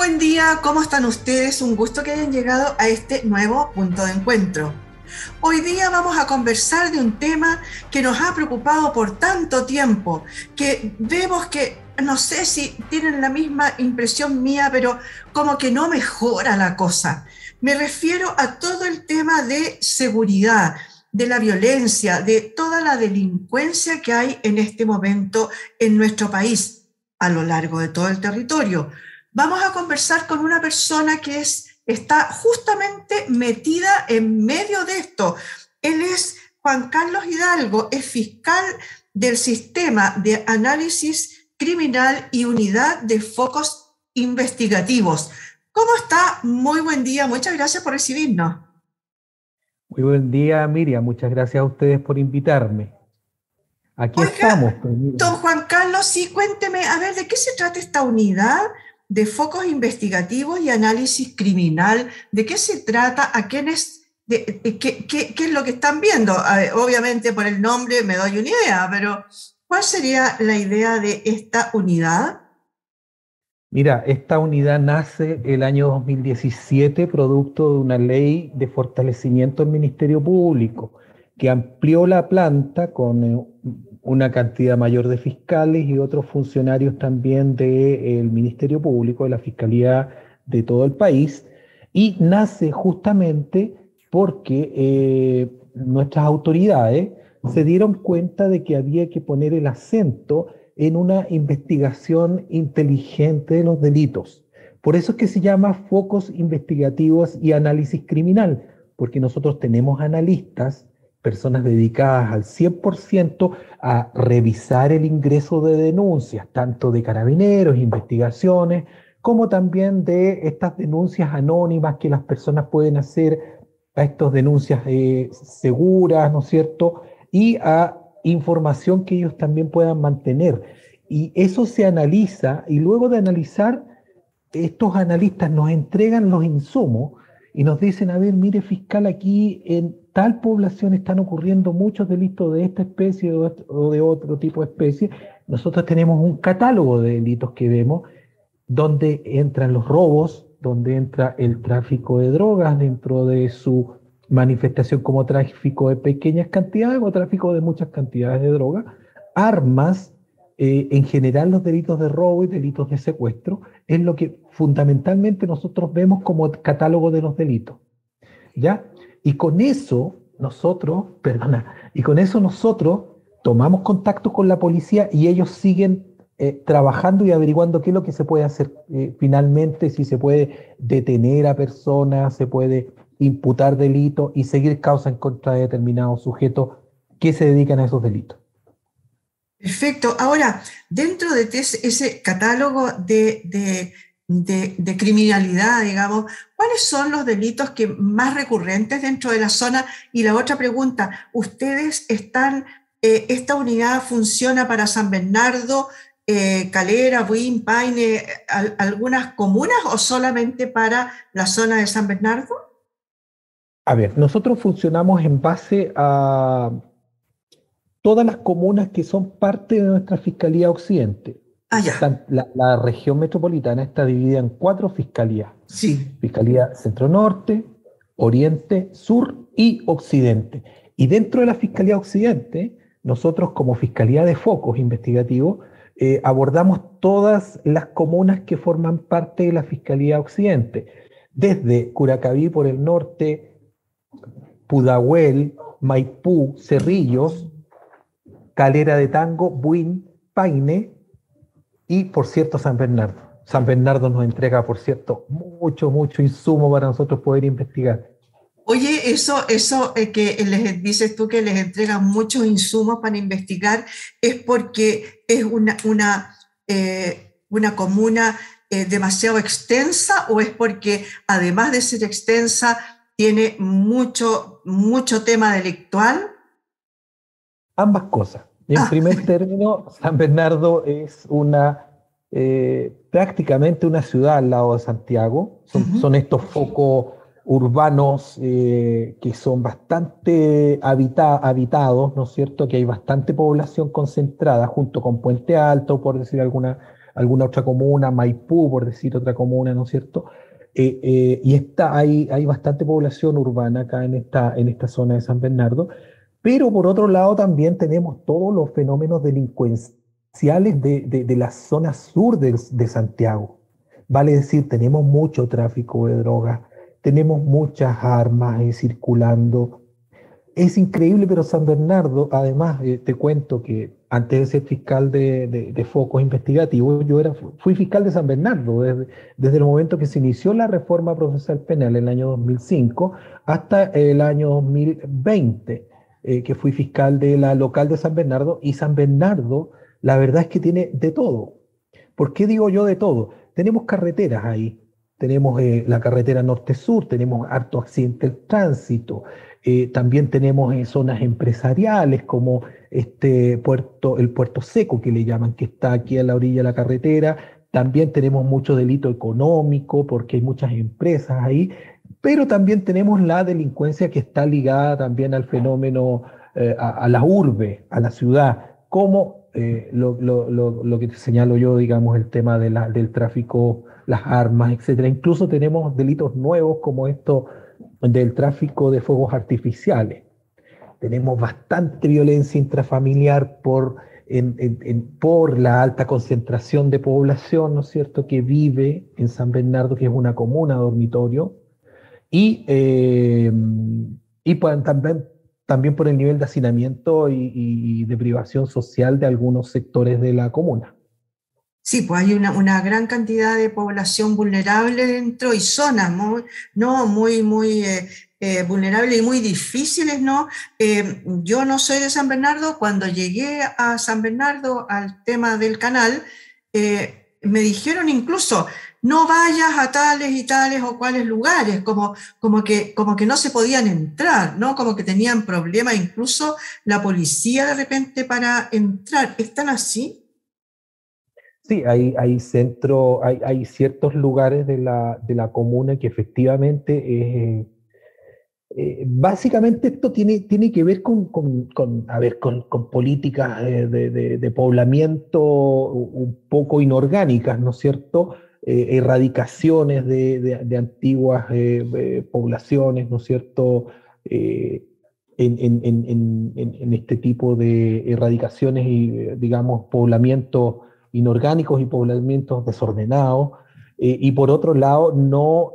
buen día, ¿cómo están ustedes? Un gusto que hayan llegado a este nuevo punto de encuentro. Hoy día vamos a conversar de un tema que nos ha preocupado por tanto tiempo, que vemos que, no sé si tienen la misma impresión mía, pero como que no mejora la cosa. Me refiero a todo el tema de seguridad, de la violencia, de toda la delincuencia que hay en este momento en nuestro país, a lo largo de todo el territorio. Vamos a conversar con una persona que está justamente metida en medio de esto. Él es Juan Carlos Hidalgo, es fiscal del Sistema de Análisis Criminal y Unidad de Focos Investigativos. ¿Cómo está? Muy buen día, muchas gracias por recibirnos. Muy buen día, Miriam. Muchas gracias a ustedes por invitarme. Aquí estamos, Oiga, pues, don Miriam. Juan Carlos, sí, cuénteme, a ver, ¿de qué se trata esta unidad de focos investigativos y análisis criminal? ¿De qué se trata? ¿A quiénes? ¿Qué es lo que están viendo? A ver, obviamente por el nombre me doy una idea, pero ¿cuál sería la idea de esta unidad? Mira, esta unidad nace el año 2017 producto de una ley de fortalecimiento del Ministerio Público que amplió la planta con una cantidad mayor de fiscales y otros funcionarios también del Ministerio Público, de la Fiscalía de todo el país, y nace justamente porque nuestras autoridades se dieron cuenta de que había que poner el acento en una investigación inteligente de los delitos. Por eso es que se llama focos investigativos y análisis criminal, porque nosotros tenemos analistas, personas dedicadas al 100% a revisar el ingreso de denuncias, tanto de carabineros, investigaciones, como también de estas denuncias anónimas que las personas pueden hacer, a estas denuncias seguras, ¿no es cierto? Y a información que ellos también puedan mantener. Y eso se analiza y luego de analizar, estos analistas nos entregan los insumos y nos dicen, a ver, mire fiscal, aquí en tal población están ocurriendo muchos delitos de esta especie o de otro tipo de especie. Nosotros tenemos un catálogo de delitos que vemos donde entran los robos, donde entra el tráfico de drogas dentro de su manifestación como tráfico de pequeñas cantidades o tráfico de muchas cantidades de droga, armas, en general los delitos de robo y delitos de secuestro, es lo que fundamentalmente nosotros vemos como catálogo de los delitos, ¿ya? Y con eso nosotros tomamos contacto con la policía y ellos siguen trabajando y averiguando qué es lo que se puede hacer finalmente, si se puede detener a personas, se puede imputar delitos y seguir causa en contra de determinados sujetos que se dedican a esos delitos. Perfecto. Ahora, dentro de ese catálogo de criminalidad, digamos, ¿cuáles son los delitos que más recurrentes dentro de la zona? Y la otra pregunta, ¿ustedes esta unidad funciona para San Bernardo, Calera, Buin, Paine, algunas comunas o solamente para la zona de San Bernardo? A ver, nosotros funcionamos en base a todas las comunas que son parte de nuestra Fiscalía Occidente. Ah, ya, La región metropolitana está dividida en 4 fiscalías. sí. Fiscalía Centro-Norte, Oriente, Sur y Occidente. Y dentro de la Fiscalía Occidente, nosotros como Fiscalía de Focos Investigativos, abordamos todas las comunas que forman parte de la Fiscalía Occidente, desde Curacaví por el norte, Pudahuel, Maipú, Cerrillos, Calera de Tango, Buin, Paine y, por cierto, San Bernardo. San Bernardo nos entrega, por cierto, mucho insumo para nosotros poder investigar. Oye, eso que les dices tú que les entregan muchos insumos para investigar, ¿es porque es una comuna demasiado extensa o es porque además de ser extensa tiene mucho tema delictual? Ambas cosas. En Ah, primer término, San Bernardo es prácticamente una ciudad al lado de Santiago. Son ujú. estos focos urbanos que son bastante habitados, ¿no es cierto? Que hay bastante población concentrada junto con Puente Alto, por decir alguna otra comuna, Maipú, por decir otra comuna, ¿no es cierto? Hay bastante población urbana acá en esta zona de San Bernardo, pero por otro lado también tenemos todos los fenómenos delincuenciales de la zona sur de Santiago. Vale decir, tenemos mucho tráfico de drogas, tenemos muchas armas circulando. Es increíble, pero San Bernardo, además, te cuento que antes de ser fiscal de focos investigativos, fui fiscal de San Bernardo desde el momento que se inició la reforma procesal penal en el año 2005 hasta el año 2020, que fui fiscal de la local de San Bernardo. Y San Bernardo, la verdad es que tiene de todo. ¿Por qué digo yo de todo? Tenemos carreteras ahí. Tenemos la carretera norte-sur, tenemos harto accidente del tránsito. También tenemos zonas empresariales como el Puerto Seco, que le llaman, que está aquí a la orilla de la carretera. También tenemos mucho delito económico porque hay muchas empresas ahí, pero también tenemos la delincuencia que está ligada también al fenómeno, a la urbe, a la ciudad, como lo que te señalo yo, digamos, el tema del tráfico, las armas, etcétera. Incluso tenemos delitos nuevos como esto del tráfico de fuegos artificiales. Tenemos bastante violencia intrafamiliar por la alta concentración de población, ¿no es cierto?, que vive en San Bernardo, que es una comuna dormitorio, y pues, también por el nivel de hacinamiento y de privación social de algunos sectores de la comuna. Sí, pues hay una gran cantidad de población vulnerable dentro y zonas muy vulnerables y muy difíciles, ¿no? Yo no soy de San Bernardo. Cuando llegué a San Bernardo al tema del canal, me dijeron incluso, no vayas a tales y tales o cuales lugares, como que no se podían entrar, ¿no? Como que tenían problemas, incluso la policía de repente para entrar. ¿Están así? Sí, hay ciertos lugares de la comuna que efectivamente, básicamente esto tiene que ver con políticas de poblamiento un poco inorgánicas, ¿no es cierto? Erradicaciones de antiguas poblaciones, ¿no es cierto? En este tipo de erradicaciones y, digamos, poblamientos inorgánicos y poblamientos desordenados, y por otro lado, no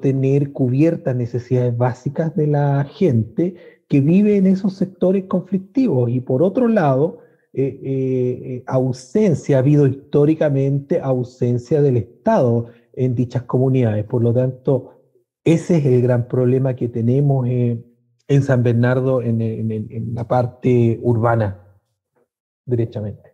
tener cubiertas necesidades básicas de la gente que vive en esos sectores conflictivos, y por otro lado, ha habido históricamente ausencia del Estado en dichas comunidades. Por lo tanto, ese es el gran problema que tenemos en San Bernardo, en la parte urbana, derechamente.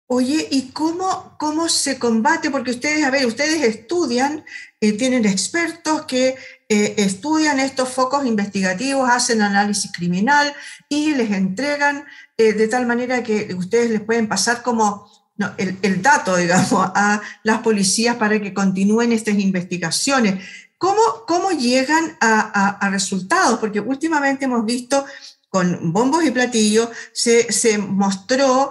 Oye, ¿y cómo se combate? Porque ustedes, a ver, ustedes estudian, tienen expertos que estudian estos focos investigativos, hacen análisis criminal y les entregan de tal manera que ustedes les pueden pasar como no, el dato, digamos, a las policías para que continúen estas investigaciones. ¿Cómo llegan a resultados? Porque últimamente hemos visto con bombos y platillos, se mostró,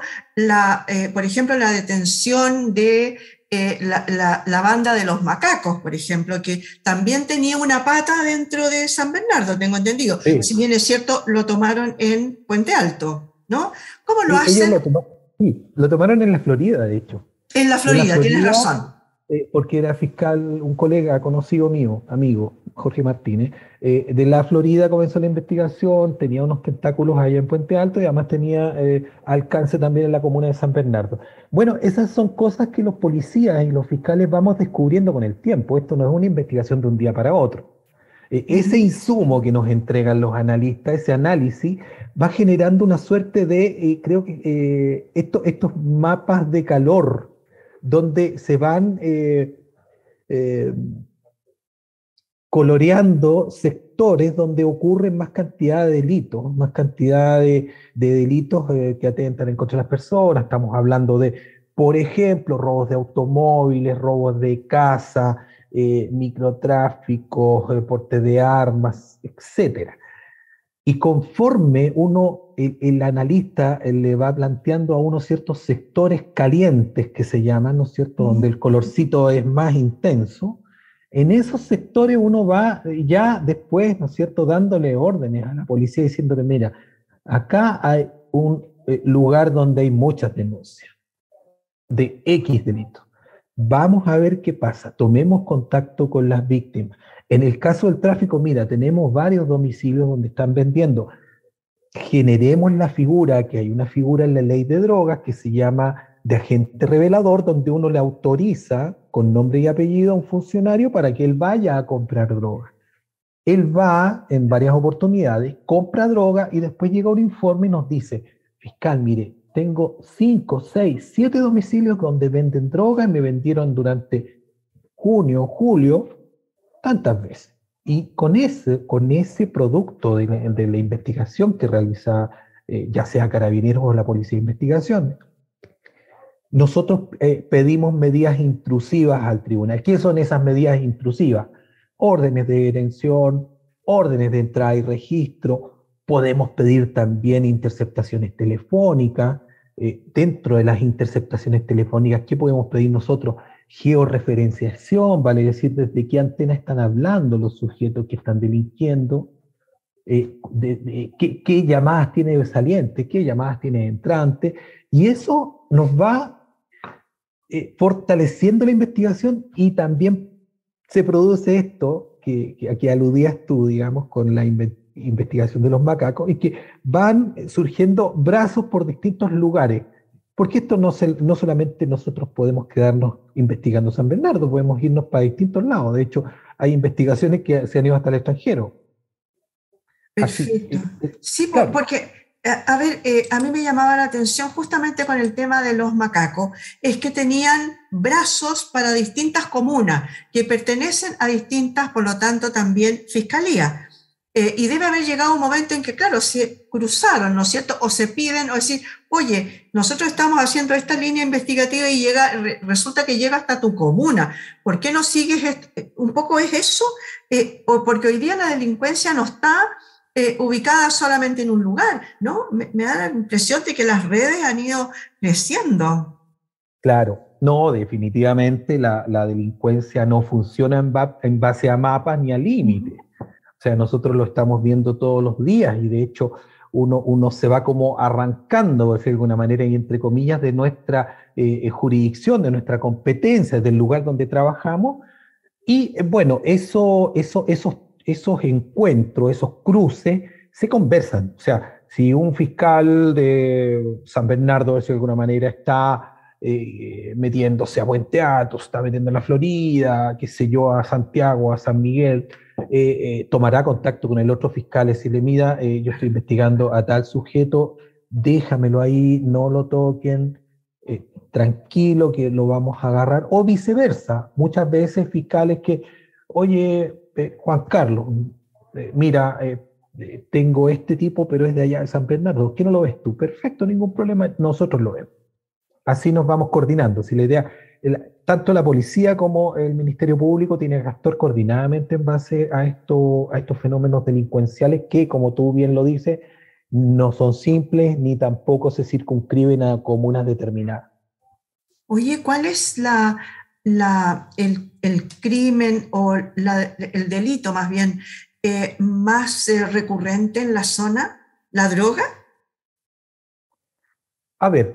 por ejemplo, la detención de la banda de los macacos, por ejemplo, que también tenía una pata dentro de San Bernardo, tengo entendido. Sí. Si bien es cierto, lo tomaron en Puente Alto, ¿no? ¿Cómo lo Sí, hacen? lo tomaron en la Florida, de hecho. En la En la Florida, tienes Florida, razón. porque era fiscal, un colega conocido mío, amigo, Jorge Martínez, de la Florida comenzó la investigación, tenía unos tentáculos allá en Puente Alto y además tenía alcance también en la comuna de San Bernardo. Bueno, esas son cosas que los policías y los fiscales vamos descubriendo con el tiempo. Esto no es una investigación de un día para otro. Ese insumo que nos entregan los analistas, ese análisis, va generando una suerte de, creo que estos mapas de calor, donde se van coloreando sectores donde ocurren más cantidad de delitos, más cantidad de delitos que atentan en contra de las personas. Estamos hablando de, por ejemplo, robos de automóviles, robos de casa, microtráfico, porte de armas, etcétera. Y conforme uno el analista le va planteando a unos ciertos sectores calientes que se llaman, ¿no es cierto?, donde el colorcito es más intenso. En esos sectores uno va ya después, ¿no es cierto?, dándole órdenes a la policía diciéndole, mira, acá hay un lugar donde hay muchas denuncias de X delito. Vamos a ver qué pasa, tomemos contacto con las víctimas. En el caso del tráfico, mira, tenemos varios domicilios donde están vendiendo. Generemos la figura, que hay una figura en la ley de drogas que se llama de agente revelador, donde uno le autoriza con nombre y apellido a un funcionario para que él vaya a comprar droga. Él va en varias oportunidades, compra droga y después llega un informe y nos dice, fiscal, mire, tengo 5, 6, 7 domicilios donde venden droga y me vendieron durante junio, julio, tantas veces. Y con ese producto de la investigación que realiza ya sea Carabineros o la Policía de Investigación, nosotros pedimos medidas intrusivas al tribunal. ¿Qué son esas medidas intrusivas? Órdenes de detención, órdenes de entrada y registro. Podemos pedir también interceptaciones telefónicas. Dentro de las interceptaciones telefónicas, ¿qué podemos pedir nosotros? Georreferenciación, vale decir desde qué antena están hablando los sujetos que están delinquiendo, qué llamadas tiene saliente, qué llamadas tiene entrante, y eso nos va fortaleciendo la investigación y también se produce esto a que aludías tú, digamos, con la investigación de los macacos, y que van surgiendo brazos por distintos lugares. Porque esto no solamente nosotros podemos quedarnos investigando San Bernardo, podemos irnos para distintos lados. De hecho, hay investigaciones que se han ido hasta el extranjero. Perfecto. Sí, claro. porque, a ver, a mí me llamaba la atención justamente con el tema de los macacos, es que tenían brazos para distintas comunas, que pertenecen a distintas, por lo tanto, también fiscalías. Y debe haber llegado un momento en que, claro, se cruzaron, ¿no es cierto? O se piden, o decir, oye, nosotros estamos haciendo esta línea investigativa y resulta que llega hasta tu comuna. ¿Por qué no sigues esto? Un poco es eso, porque hoy día la delincuencia no está ubicada solamente en un lugar, ¿no? Me da la impresión de que las redes han ido creciendo. Claro, no, definitivamente la delincuencia no funciona en base a mapas ni a límites. O sea, nosotros lo estamos viendo todos los días y de hecho uno se va como arrancando, por decirlo de alguna manera, y entre comillas, de nuestra jurisdicción, de nuestra competencia, del lugar donde trabajamos. Y bueno, esos encuentros, esos cruces, se conversan. O sea, si un fiscal de San Bernardo, por decirlo de alguna manera, está metiéndose a Puente Alto, está metiendo en la Florida, qué sé yo, a Santiago, a San Miguel, tomará contacto con el otro fiscal y decirle, mira, yo estoy investigando a tal sujeto, déjamelo ahí, no lo toquen, tranquilo que lo vamos a agarrar, o viceversa. Muchas veces fiscales que, oye, Juan Carlos, mira, tengo este tipo, pero es de allá de San Bernardo, ¿por qué no lo ves tú? Perfecto, ningún problema, nosotros lo vemos. Así nos vamos coordinando. Si la idea, tanto la policía como el Ministerio Público tienen que actuar coordinadamente en base a estos fenómenos delincuenciales que, como tú bien lo dices, no son simples ni tampoco se circunscriben a comunas determinadas. Oye, ¿cuál es el crimen o el delito más bien más recurrente en la zona? ¿La droga? A ver,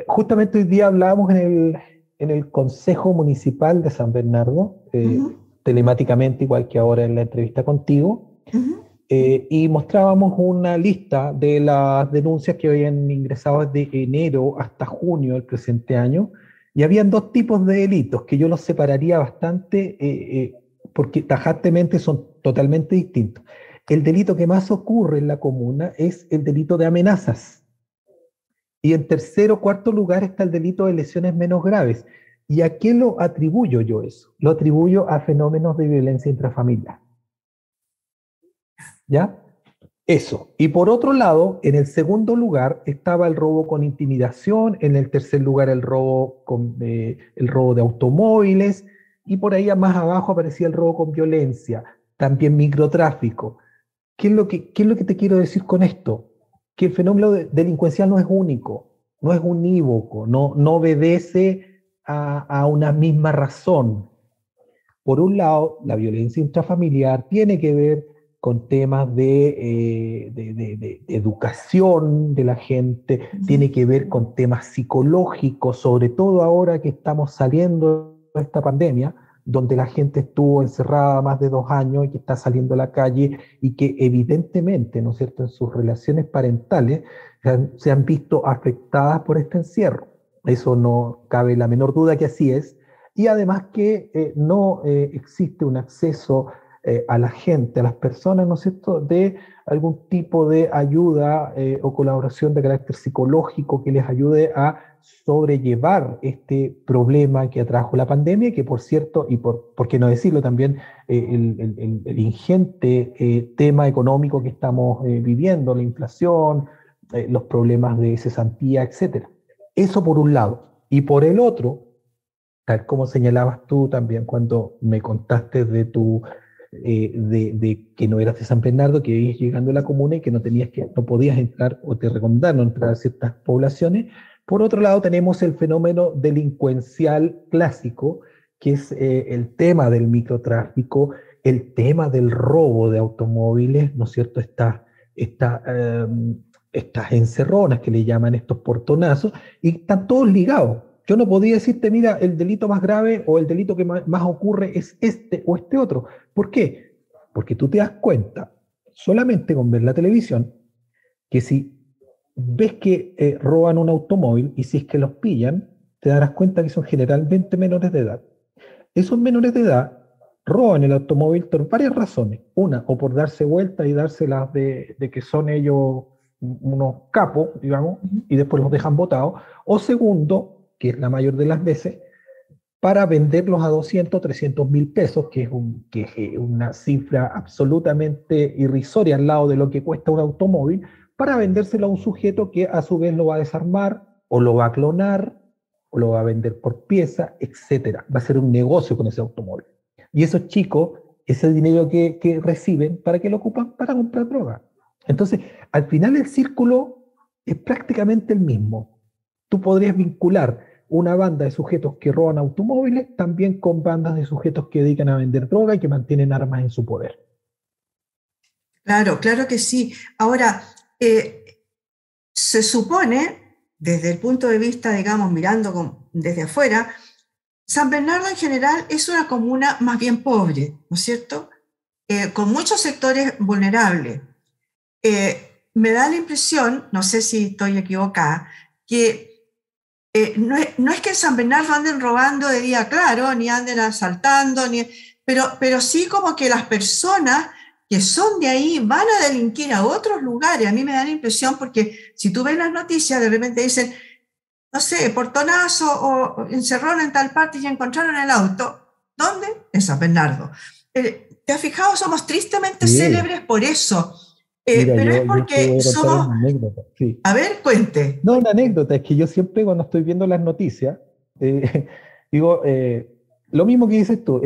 justamente hoy día hablábamos en el Consejo Municipal de San Bernardo, telemáticamente, igual que ahora en la entrevista contigo, y mostrábamos una lista de las denuncias que habían ingresado desde enero hasta junio del presente año, y habían dos tipos de delitos que yo los separaría bastante porque tajantemente son totalmente distintos. El delito que más ocurre en la comuna es el delito de amenazas. Y en tercer o cuarto lugar está el delito de lesiones menos graves. ¿Y a qué lo atribuyo yo eso? Lo atribuyo a fenómenos de violencia intrafamiliar. ¿Ya? Eso. Y por otro lado, en el segundo lugar estaba el robo con intimidación, en el tercer lugar el robo de automóviles, y por ahí más abajo aparecía el robo con violencia, también microtráfico. ¿Qué es lo que te quiero decir con esto? que el fenómeno delincuencial no es único, no es unívoco, no obedece a una misma razón. Por un lado, la violencia intrafamiliar tiene que ver con temas de educación de la gente, tiene que ver con temas psicológicos, sobre todo ahora que estamos saliendo de esta pandemia, donde la gente estuvo encerrada más de 2 años y que está saliendo a la calle y que evidentemente, ¿no es cierto?, en sus relaciones parentales se han visto afectadas por este encierro. Eso no cabe la menor duda que así es. Y además que no existe un acceso a la gente, a las personas, ¿no es cierto?, de algún tipo de ayuda o colaboración de carácter psicológico que les ayude a sobrellevar este problema que atrajo la pandemia, que por cierto, y por qué no decirlo también, el ingente tema económico que estamos viviendo, la inflación, los problemas de cesantía, etcétera. Eso por un lado. Y por el otro, tal como señalabas tú también cuando me contaste de que no eras de San Bernardo, que ibas llegando a la comuna y que no podías entrar o te recomendaron entrar a ciertas poblaciones. Por otro lado, tenemos el fenómeno delincuencial clásico, que es el tema del microtráfico, el tema del robo de automóviles, ¿no es cierto? Estas encerronas que le llaman estos portonazos, y están todos ligados. Yo no podía decirte, mira, el delito más grave o el delito que más ocurre es este o este otro. ¿Por qué? Porque tú te das cuenta, solamente con ver la televisión, que si ves que roban un automóvil y si es que los pillan, te darás cuenta que son generalmente menores de edad. Esos menores de edad roban el automóvil por varias razones. Una, o por darse vuelta y dárselas de que son ellos unos capos, digamos, y después los dejan botados. O segundo, que es la mayor de las veces, para venderlos a 200, 300 mil pesos, que es una cifra absolutamente irrisoria al lado de lo que cuesta un automóvil, para vendérselo a un sujeto que a su vez lo va a desarmar, o lo va a clonar, o lo va a vender por pieza, etcétera. Va a ser un negocio con ese automóvil. Y esos chicos, ese dinero que reciben, ¿para qué lo ocupan? Para comprar droga. Entonces, al final el círculo es prácticamente el mismo. Tú podrías vincular una banda de sujetos que roban automóviles también con bandas de sujetos que dedican a vender droga y que mantienen armas en su poder. Claro, claro que sí. Ahora, se supone, desde el punto de vista, digamos, mirando desde afuera, San Bernardo en general es una comuna más bien pobre, ¿no es cierto? Con muchos sectores vulnerables. Me da la impresión, no sé si estoy equivocada, que no es que en San Bernardo anden robando de día claro, ni anden asaltando, pero sí como que las personas que son de ahí van a delinquir a otros lugares. A mí me da la impresión porque si tú ves las noticias, de repente dicen, no sé, portonazo o encerrón en tal parte y encontraron el auto. ¿Dónde? En San Bernardo. ¿Te has fijado? Somos tristemente célebres por eso. Mira, Pero es yo te porque voy a contar somos... una anécdota. Sí. A ver, cuente. No, una anécdota, es que yo siempre cuando estoy viendo las noticias, eh, digo, lo mismo que dices tú,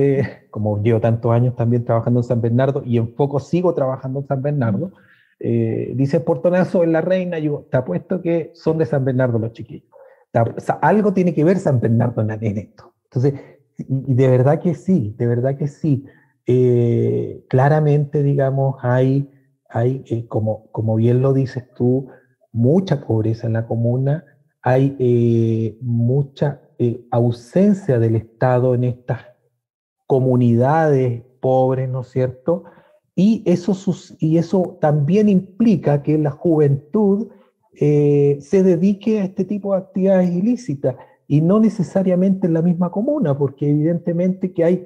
como llevo tantos años también trabajando en San Bernardo y en poco sigo trabajando en San Bernardo, dices portonazo en La Reina, yo te apuesto que son de San Bernardo los chiquillos. O sea, algo tiene que ver San Bernardo en esto. Entonces, y de verdad que sí, de verdad que sí. Claramente, digamos, hay como bien lo dices tú, mucha pobreza en la comuna, hay mucha ausencia del Estado en estas comunidades pobres, ¿no es cierto? Y eso también implica que la juventud se dedique a este tipo de actividades ilícitas y no necesariamente en la misma comuna, porque evidentemente que hay,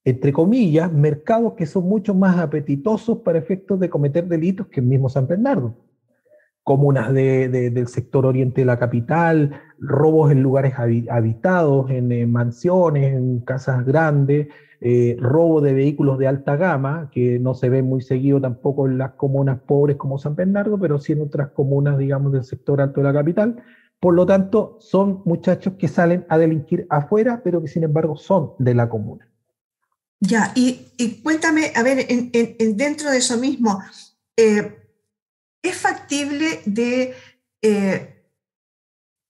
entre comillas, mercados que son mucho más apetitosos para efectos de cometer delitos que el mismo San Bernardo. Comunas del sector oriente de la capital, robos en lugares habitados, en mansiones, en casas grandes, robo de vehículos de alta gama, que no se ve muy seguido tampoco en las comunas pobres como San Bernardo, pero sí en otras comunas, digamos, del sector alto de la capital. Por lo tanto, son muchachos que salen a delinquir afuera, pero que sin embargo son de la comuna. Ya, y cuéntame, a ver, dentro de eso mismo, es factible de...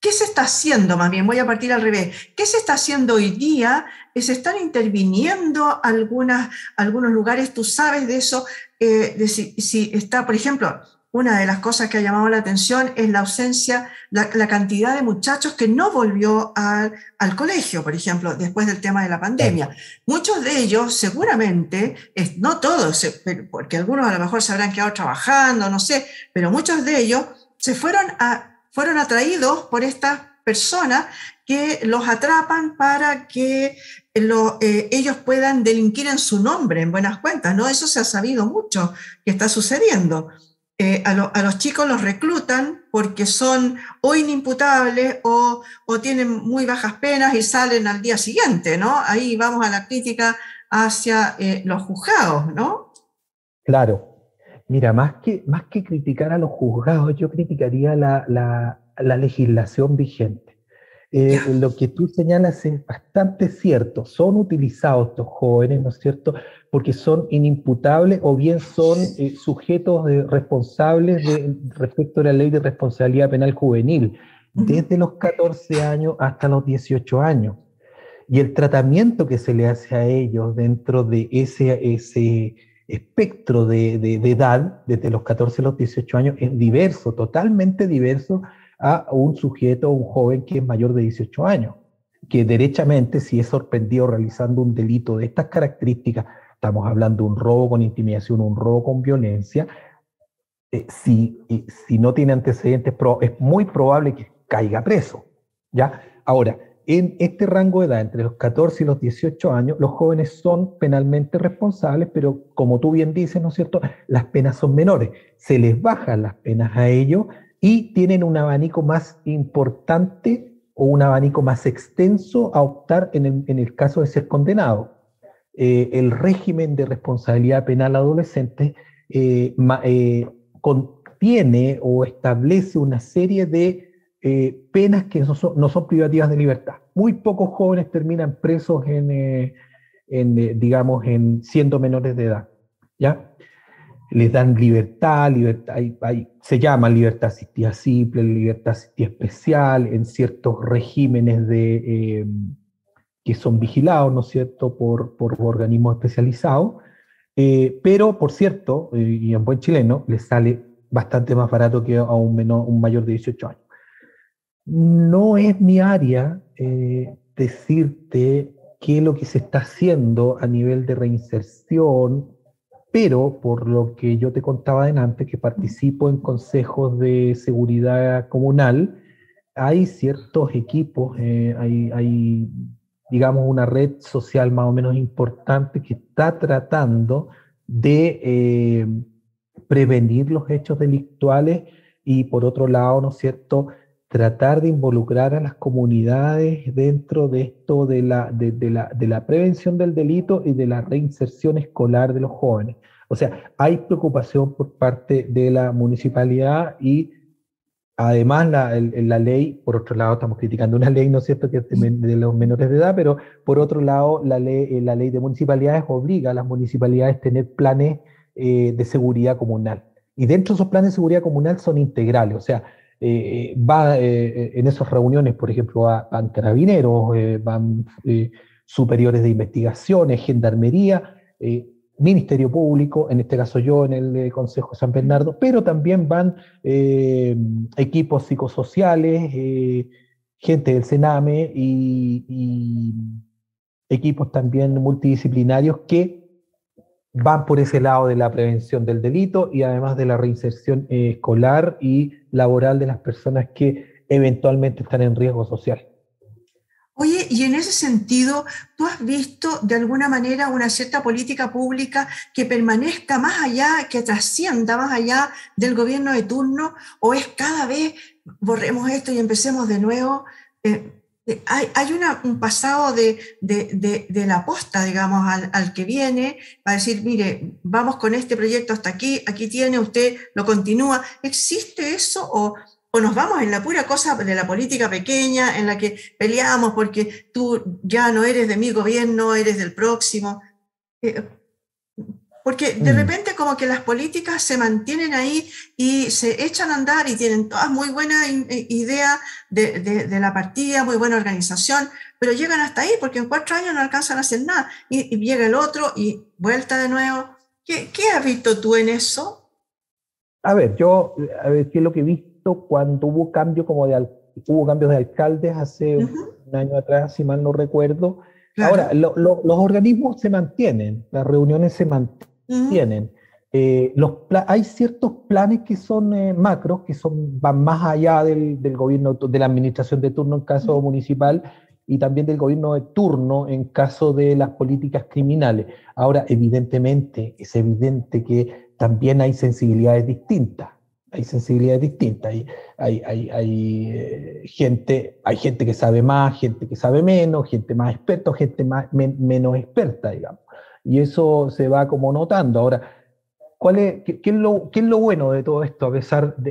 ¿qué se está haciendo? Más bien, voy a partir al revés. ¿Qué se está haciendo hoy día? ¿Se están interviniendo algunos lugares? ¿Tú sabes de eso? De si está, por ejemplo, una de las cosas que ha llamado la atención es la ausencia, la cantidad de muchachos que no volvió al colegio, por ejemplo, después del tema de la pandemia. Claro. Muchos de ellos, seguramente, no todos, porque algunos a lo mejor se habrán quedado trabajando, no sé, pero muchos de ellos fueron atraídos por estas personas que los atrapan para que ellos puedan delinquir en su nombre, en buenas cuentas, ¿no? Eso se ha sabido mucho que está sucediendo. A los chicos los reclutan porque son o inimputables o tienen muy bajas penas y salen al día siguiente, ¿no? Ahí vamos a la crítica hacia los juzgados, ¿no? Claro. Mira, más que criticar a los juzgados, yo criticaría la legislación vigente. Ya. Lo que tú señalas es bastante cierto. Son utilizados estos jóvenes, ¿no es cierto?, porque son inimputables o bien son sujetos responsables respecto a la ley de responsabilidad penal juvenil, Uh-huh. desde los 14 años hasta los 18 años. Y el tratamiento que se le hace a ellos dentro de ese espectro de edad, desde los 14 a los 18 años, es diverso, totalmente diverso a un sujeto, un joven que es mayor de 18 años, que derechamente, si es sorprendido realizando un delito de estas características, estamos hablando de un robo con intimidación, un robo con violencia, si no tiene antecedentes, es muy probable que caiga preso, ¿ya? Ahora, en este rango de edad, entre los 14 y los 18 años, los jóvenes son penalmente responsables, pero como tú bien dices, ¿no es cierto?, las penas son menores. Se les bajan las penas a ellos y tienen un abanico más importante o un abanico más extenso a optar en el caso de ser condenado. El régimen de responsabilidad penal adolescente contiene o establece una serie de penas que no son privativas de libertad. Muy pocos jóvenes terminan presos digamos, siendo menores de edad, ¿ya? Les dan libertad, se llama libertad asistida simple, libertad asistida especial, en ciertos regímenes que son vigilados, ¿no es cierto?, por organismos especializados, pero, por cierto, y en buen chileno, les sale bastante más barato que a un mayor de 18 años. No es mi área decirte qué es lo que se está haciendo a nivel de reinserción, pero por lo que yo te contaba adelante, que participo en consejos de seguridad comunal, hay ciertos equipos, hay, digamos, una red social más o menos importante que está tratando de prevenir los hechos delictuales y, por otro lado, ¿no es cierto?, tratar de involucrar a las comunidades dentro de esto de la prevención del delito y de la reinserción escolar de los jóvenes. O sea, hay preocupación por parte de la municipalidad y además la ley, por otro lado, estamos criticando una ley, ¿no es cierto?, que es de los menores de edad, pero por otro lado, la ley de municipalidades obliga a las municipalidades a tener planes de seguridad comunal. Y dentro de esos planes de seguridad comunal son integrales, o sea, en esas reuniones, por ejemplo, van carabineros, van superiores de investigaciones, gendarmería, Ministerio Público, en este caso yo en el Consejo San Bernardo, pero también van equipos psicosociales, gente del Sename y equipos también multidisciplinarios que van por ese lado de la prevención del delito y además de la reinserción escolar y laboral de las personas que eventualmente están en riesgo social. Oye, y en ese sentido, ¿tú has visto de alguna manera una cierta política pública que permanezca más allá, que trascienda más allá del gobierno de turno? ¿O es cada vez borremos esto y empecemos de nuevo? Hay un pasado de la posta, digamos, al que viene, para decir, mire, vamos con este proyecto hasta aquí tiene, usted lo continúa. ¿Existe eso o nos vamos en la pura cosa de la política pequeña en la que peleamos porque tú ya no eres de mi gobierno, eres del próximo? Porque de repente como que las políticas se mantienen ahí y se echan a andar y tienen todas muy buenas ideas de la partida, muy buena organización, pero llegan hasta ahí porque en 4 años no alcanzan a hacer nada. Y llega el otro y vuelta de nuevo. ¿Qué has visto tú en eso? A ver, ¿qué es lo que he visto cuando hubo hubo cambios de alcaldes hace un año atrás, si mal no recuerdo? Claro. Ahora, los organismos se mantienen, las reuniones se mantienen. Hay ciertos planes que son macros, van más allá del gobierno, de la administración de turno en caso municipal, y también del gobierno de turno en caso de las políticas criminales. Ahora, evidentemente, es evidente que también hay sensibilidades distintas. Hay gente que sabe más, gente que sabe menos, gente más experta, gente menos experta, digamos. Y eso se va como notando. Ahora, ¿qué es lo bueno de todo esto,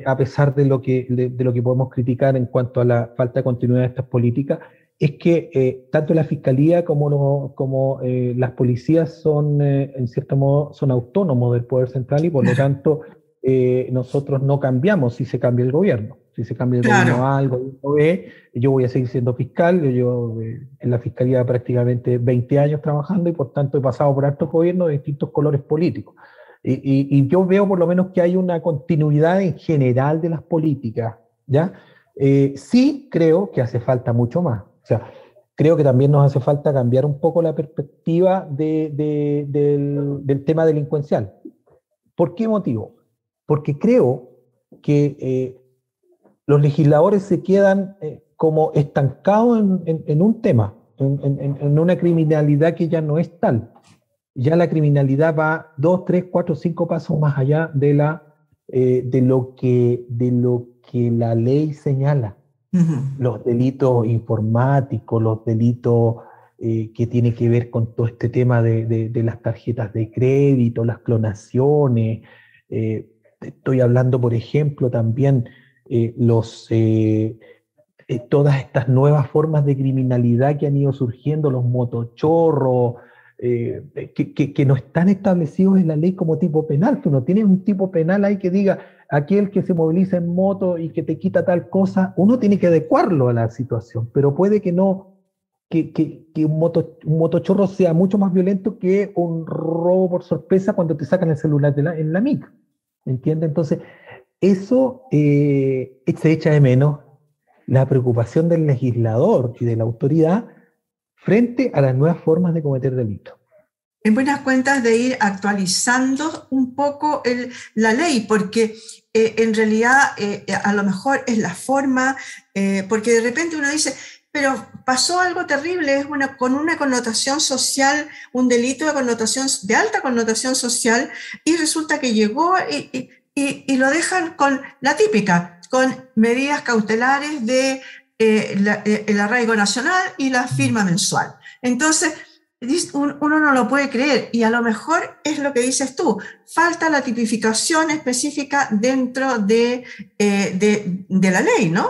a pesar de lo que podemos criticar en cuanto a la falta de continuidad de estas políticas? Es que tanto la Fiscalía como las policías son, en cierto modo, son autónomos del Poder Central y por lo tanto nosotros no cambiamos si se cambia el gobierno. Si se cambia el gobierno A, el gobierno B, yo voy a seguir siendo fiscal. Yo en la Fiscalía prácticamente 20 años trabajando y por tanto he pasado por altos gobiernos de distintos colores políticos. Y yo veo por lo menos que hay una continuidad en general de las políticas, ¿ya? Sí creo que hace falta mucho más. O sea, creo que también nos hace falta cambiar un poco la perspectiva del tema delincuencial. ¿Por qué motivo? Porque creo que los legisladores se quedan como estancados en un tema, en una criminalidad que ya no es tal. Ya la criminalidad va 2, 3, 4, 5 pasos más allá de lo que la ley señala. Los delitos informáticos, los delitos que tienen que ver con todo este tema de las tarjetas de crédito, las clonaciones. Estoy hablando, por ejemplo, también todas estas nuevas formas de criminalidad que han ido surgiendo, los motochorros, que no están establecidos en la ley como tipo penal. Tú no tienes un tipo penal ahí que diga aquel que se moviliza en moto y que te quita tal cosa. Uno tiene que adecuarlo a la situación, pero puede que no, que un motochorro sea mucho más violento que un robo por sorpresa cuando te sacan el celular en la micro. ¿Entiendes? Entonces, eso se echa de menos la preocupación del legislador y de la autoridad frente a las nuevas formas de cometer delitos. En buenas cuentas de ir actualizando un poco la ley, porque en realidad a lo mejor es la forma, porque de repente uno dice, pero pasó algo terrible, con una connotación social, un delito de alta connotación social, y resulta que llegó y lo dejan con la típica, con medidas cautelares de el arraigo nacional y la firma mensual. Entonces, uno no lo puede creer, y a lo mejor es lo que dices tú, falta la tipificación específica dentro de la ley, ¿no?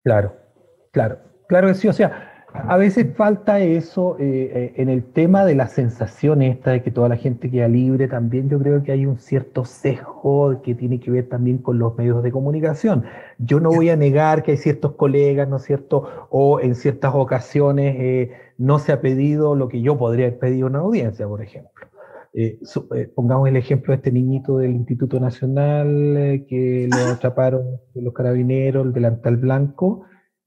Claro que sí. O sea, a veces falta eso en el tema de la sensación esta de que toda la gente queda libre. También yo creo que hay un cierto sesgo que tiene que ver también con los medios de comunicación. Yo no voy a negar que hay ciertos colegas, ¿no es cierto?, o en ciertas ocasiones no se ha pedido lo que yo podría haber pedido en una audiencia, por ejemplo. Pongamos el ejemplo de este niñito del Instituto Nacional que lo atraparon los carabineros, el delantal blanco,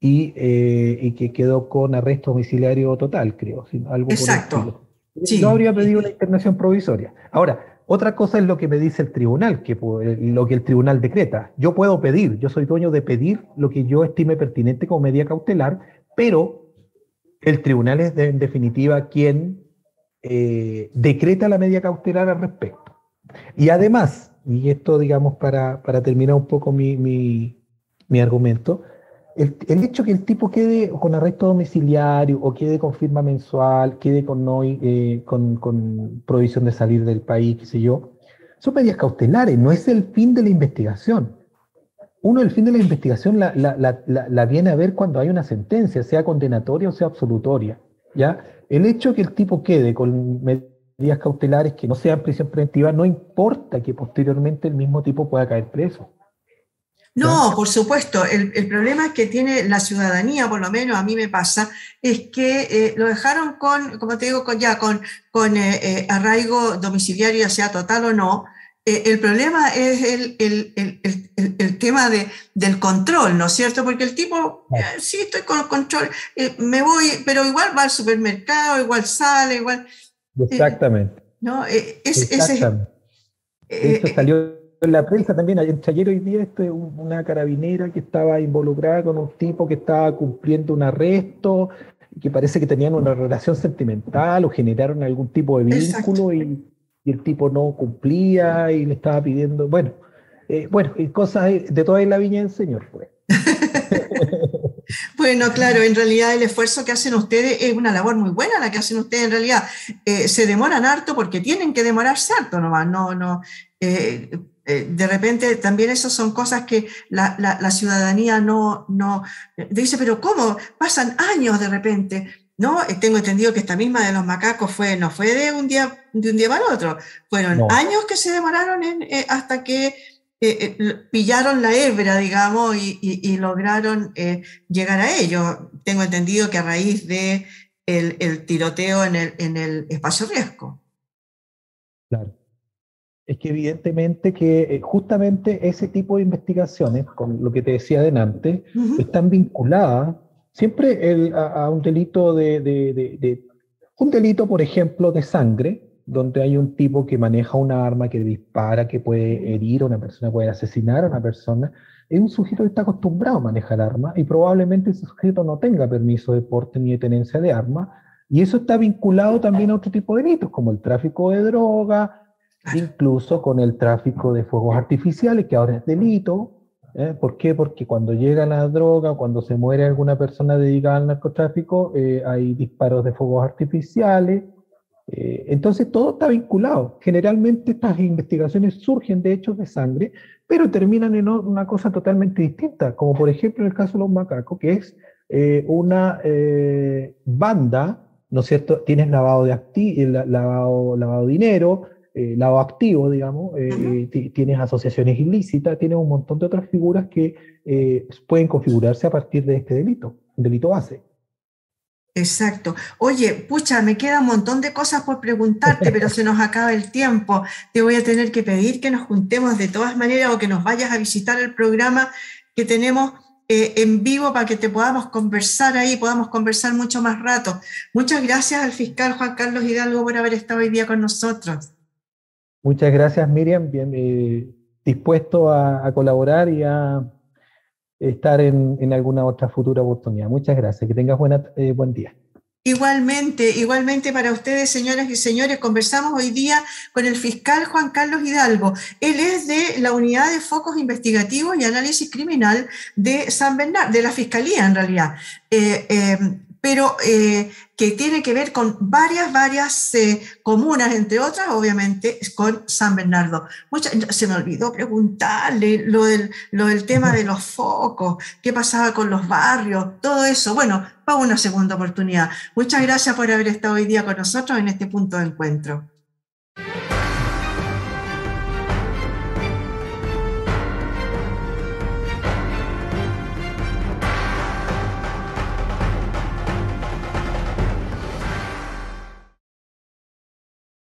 y que quedó con arresto domiciliario total, creo. Algo exacto. Sí. Yo habría pedido una internación provisoria. Ahora, otra cosa es lo que me dice el tribunal, lo que el tribunal decreta. Yo puedo pedir, yo soy dueño de pedir lo que yo estime pertinente como medida cautelar, pero el tribunal es en definitiva quien decreta la medida cautelar al respecto. Y además, y esto digamos para terminar un poco mi argumento, el hecho que el tipo quede con arresto domiciliario o quede con firma mensual, quede con prohibición de salir del país, qué sé yo, son medidas cautelares, no es el fin de la investigación. El fin de la investigación la viene a ver cuando hay una sentencia, sea condenatoria o sea absolutoria, ¿ya? El hecho que el tipo quede con medidas cautelares que no sean prisión preventiva, no importa que posteriormente el mismo tipo pueda caer preso. No, por supuesto. El problema que tiene la ciudadanía, por lo menos a mí me pasa, es que lo dejaron con, como te digo, con arraigo domiciliario, ya sea total o no. El problema es el tema del control, ¿no es cierto? Porque el tipo, sí, estoy con el control, me voy, pero igual va al supermercado, igual sale, igual. Exactamente. ¿No? Exactamente. De hecho, salió en la prensa también, entre ayer y hoy día, una carabinera que estaba involucrada con un tipo que estaba cumpliendo un arresto, que parece que tenían una relación sentimental o generaron algún tipo de vínculo y el tipo no cumplía y le estaba pidiendo, bueno, y cosas de toda la viña del Señor, pues. Bueno, claro, en realidad el esfuerzo que hacen ustedes es una labor muy buena la que hacen ustedes en realidad. Se demoran harto porque tienen que demorarse harto nomás, de repente también esas son cosas que la ciudadanía no dice, pero ¿cómo? Pasan años de repente, ¿no? Tengo entendido que esta misma de los macacos no fue de un día para el otro, fueron años que se demoraron hasta que pillaron la hebra, digamos, y lograron llegar a ello. Tengo entendido que a raíz de el tiroteo en el espacio riesgo. Claro. Es que evidentemente que justamente ese tipo de investigaciones, con lo que te decía adelante, están vinculadas siempre a un delito un delito, por ejemplo, de sangre, donde hay un tipo que maneja una arma, que dispara, que puede herir a una persona, puede asesinar a una persona. Es un sujeto que está acostumbrado a manejar armas y probablemente ese sujeto no tenga permiso de porte ni de tenencia de armas, y eso está vinculado también a otro tipo de delitos, como el tráfico de droga, incluso con el tráfico de fuegos artificiales, que ahora es delito. ¿Por qué? Porque cuando llega la droga, cuando se muere alguna persona dedicada al narcotráfico, hay disparos de fuegos artificiales. Entonces todo está vinculado. Generalmente estas investigaciones surgen de hechos de sangre, pero terminan en una cosa totalmente distinta, como por ejemplo en el caso de los macacos, que es una banda, ¿no es cierto? Tienes lavado de dinero, lavado activo, digamos, tienes asociaciones ilícitas, tienes un montón de otras figuras que pueden configurarse a partir de este delito, un delito base. Exacto. Oye, pucha, me queda un montón de cosas por preguntarte, pero se nos acaba el tiempo. Te voy a tener que pedir que nos juntemos de todas maneras o que nos vayas a visitar el programa que tenemos en vivo para que te podamos conversar ahí, podamos conversar mucho más rato. Muchas gracias al fiscal Juan Carlos Hidalgo por haber estado hoy día con nosotros. Muchas gracias, Miriam. Bien, dispuesto a colaborar y a estar en alguna otra futura oportunidad. Muchas gracias. Que tengas buen día. Igualmente para ustedes, señoras y señores, conversamos hoy día con el fiscal Juan Carlos Hidalgo. Él es de la Unidad de Focos Investigativos y Análisis Criminal de San Bernardo, de la Fiscalía en realidad, pero que tiene que ver con varias comunas, entre otras, obviamente, con San Bernardo. Se me olvidó preguntarle lo del tema de los focos, qué pasaba con los barrios, todo eso. Bueno, para una segunda oportunidad. Muchas gracias por haber estado hoy día con nosotros en este punto de encuentro.